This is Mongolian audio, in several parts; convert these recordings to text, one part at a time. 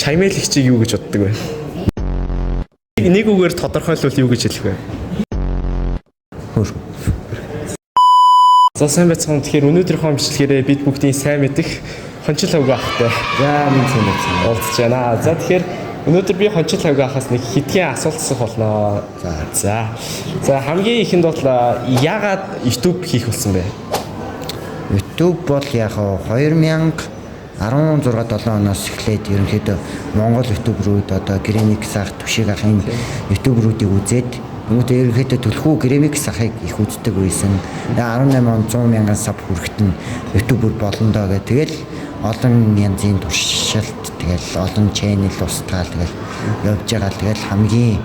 Шаймаалагчийг юу гэж боддог вэ? Нэг үгээр тодорхойлвол юу гэж хэлэх вэ? За сайн байцгаана. Тэгэхээр өнөөдрийнхөө бичлэгээрээ бид бүгдийн сайн мэдих Хончил хавг ахтай. За минь сайн байна. Уулзж байна. За тэгэхээр өнөөдөр би Хончил хавг ахаас нэг хэдхэн асуулт асуух болно. За хамгийн ихэнд бол яагаад YouTube хийх болсон бэ? YouTube бол яг 2016-7 оноос эхлээд ерөнхийдөө Монгол YouTube-рууд одоо Гремикс ах Түшиг ахын YouTube-руудыг үзээд өнөөдөр ерөнхийдөө төлхөө Гремикс ахыг их үздэг байсан. 18 он 100 мянган саб хүрэхэд нь YouTube-өр болно доо гэх. Тэгэл олон янзын туршилт тэгэл олон channel устгаал тэгэл явж байгаа. Тэгэл хамгийн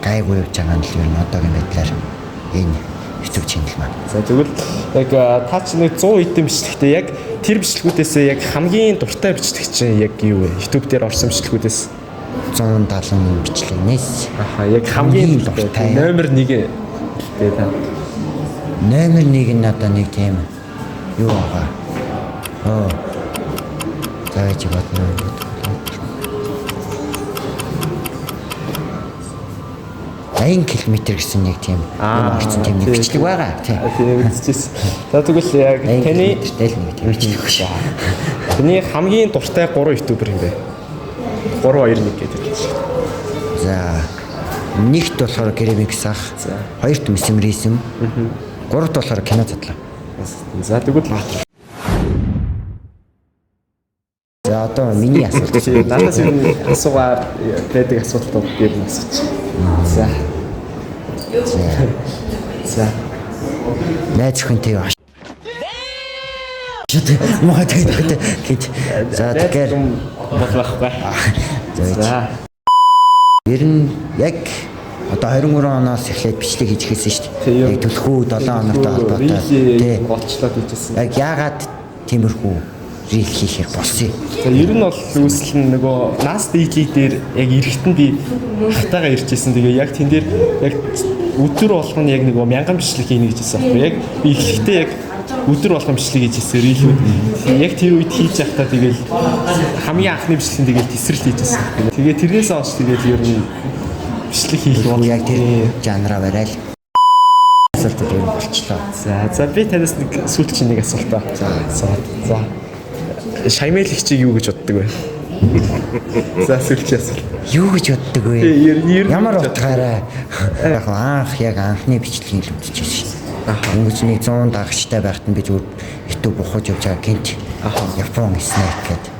гайгүй явж байгаа нь л ер нь одоогийн байдлаар энэ YouTube channel маань. За тэгвэл яг та ч нэг 100 хэдэн бичлэгтэй яг тэр бичлэгүүдээс яг хамгийн дуртай бичлэг чинь яг юу вэ? YouTube дээр орсон бичлэгүүдээс 170 бичлэгнээс. Яг хамгийн дуртай номер 1 гэдэг та. Номер 1 нь одоо нэг тийм юу байгаа. Зааж бодно. Айн километр гэсэн нэг тийм орсон тийм нэг бичлэг байгаа. Тийм үзчихсэн. За тэгвэл яг таны тэл нэг тийм бичлэг шүү. Таны хамгийн дуртай 3 ютубер юм бэ? 3 2 1 гэдэг чинь. За нэгт болохоор Гремикс ах. Хоёрт Месмеризм. Гуравт болохоор кино задлаа. За тэгвэл за одоо миний асуулт. Надаас энэ асуугаар байдаг асуултууд би асуучих. За. Найз хүнтэй яаш. Маа тэгээд гэж. За тэгэхээр бодлохгүй. За. Ер нь яг одоо 23 оноос эхлээд бичлэг хийж эхэлсэн шүү дээ. Яг төлхөө 7 оноотой холбоотой. Тийм. Голчлоод хийжсэн. Яг яагаад тиймэрхүү рил хийхээр болсон юм? За ер нь бол үүсэл нь нөгөө Нас DJ дээр яг эрэхтэн би хатаага ирчихсэн. Тэгээ яг тэн дээр яг өдөр болгоно яг нөгөө 1000 бичлэг хийнэ гэжсэн байхгүй. Яг би эхлэхдээ яг өдөр болгон бичлэг хийжсэн рилүүд. Яг тэр үед хийж явахдаа тэгэл хамгийн анхны бичлэг тэгэл тесрэлт хийжсэн. Тэгээ тэрнээс хойш тэгэл ер нь бичлэг хийх бол яг тэр жанраа барайл. Асуулт дээр болчлоо. За би танаас нэг сүүлчийн нэг асуултаа. За. Шаймаалагчийг юу гэж боддог вэ? За сүүлчийн асуулт. Юу гэж боддог вэ? Ямар утгаараа яг анхны бичлэгийг л үзчихсэн. Өнгөц нэг 100 дагагчтай байхад нь би зүгээр YouTube ухаж явж байгаа гинт. Япон снайп гэдэг.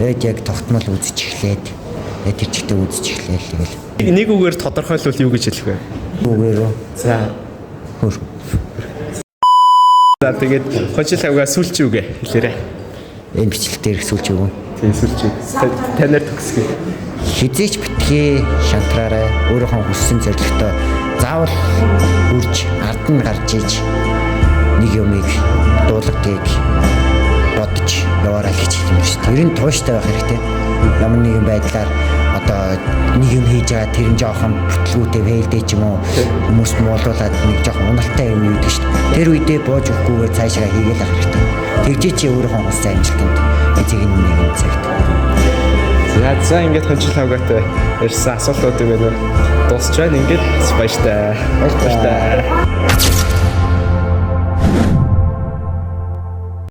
Тэгээд яг тогтмол үзэж эхлээд тэр чигтээ үзэж эхлээл тэгэл. Нэг үгээр тодорхойлвол юу гэж хэлэх вэ? Үгээр үү? За. За тэгээд Хончил хавга сүүлчийн үгээ хэлээрэй. Энэ бичлэг дээр сүүлч юу? Тийм сүүлчийн. Танаар төгсгөө. Хизээч битгий шантраарай. Өөрийнхөө хүссэн зорилготой заавал үрж ард нь гарч иж нэг юмыг дуулагдгийг бодож яваарай гэж хэлмээр шүү дээ. Ер нь тууштай байх хэрэгтэй. Ямар нэгэн байдлаар одоо нэг юм хийж байгаа тэр нь жоохон бүтлгүүтэй фейлдэй ч юм уу хүмүүс муулуулад нэг жоохон уналтай юм үйдэг шүү дээ. Тэр үедээ бууж өгөхгүйгээр цаашаа хийгээл авах хэрэгтэй. Тэгжээ чи өөрийнхөө хүссэн амжилтанд эцэг нэгэн цагт. За ингээд Хончил хавгатай ярьсан асуултуудыг байна. Дуусч байна. Ингээд баяртай.